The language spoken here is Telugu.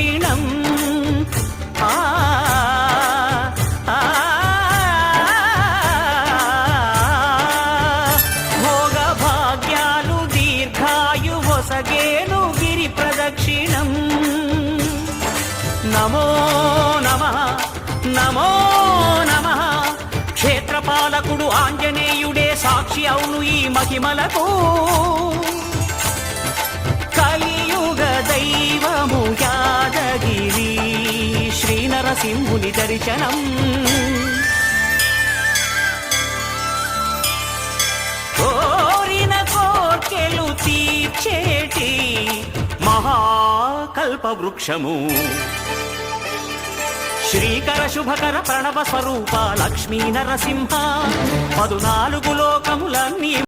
ప్రదక్షిణం. భోగ భాగ్యాలు దీర్ఘాయువొసగేను గిరి ప్రదక్షిణం. నమో నమః నమో నమః. క్షేత్రపాలకుడు ఆంజనేయుడే సాక్షి అవును ఈ మహిమలకు. కలియుగ దైవము యాదగిరి శ్రీ నరసింహుని దర్శనం. కోరిన కోర్కెలు తీర్చేటి మహాకల్ప వృక్షము. శ్రీకర శుభకర ప్రణవ స్వరూప లక్ష్మీ నరసింహ. 14 లోకములన్నీ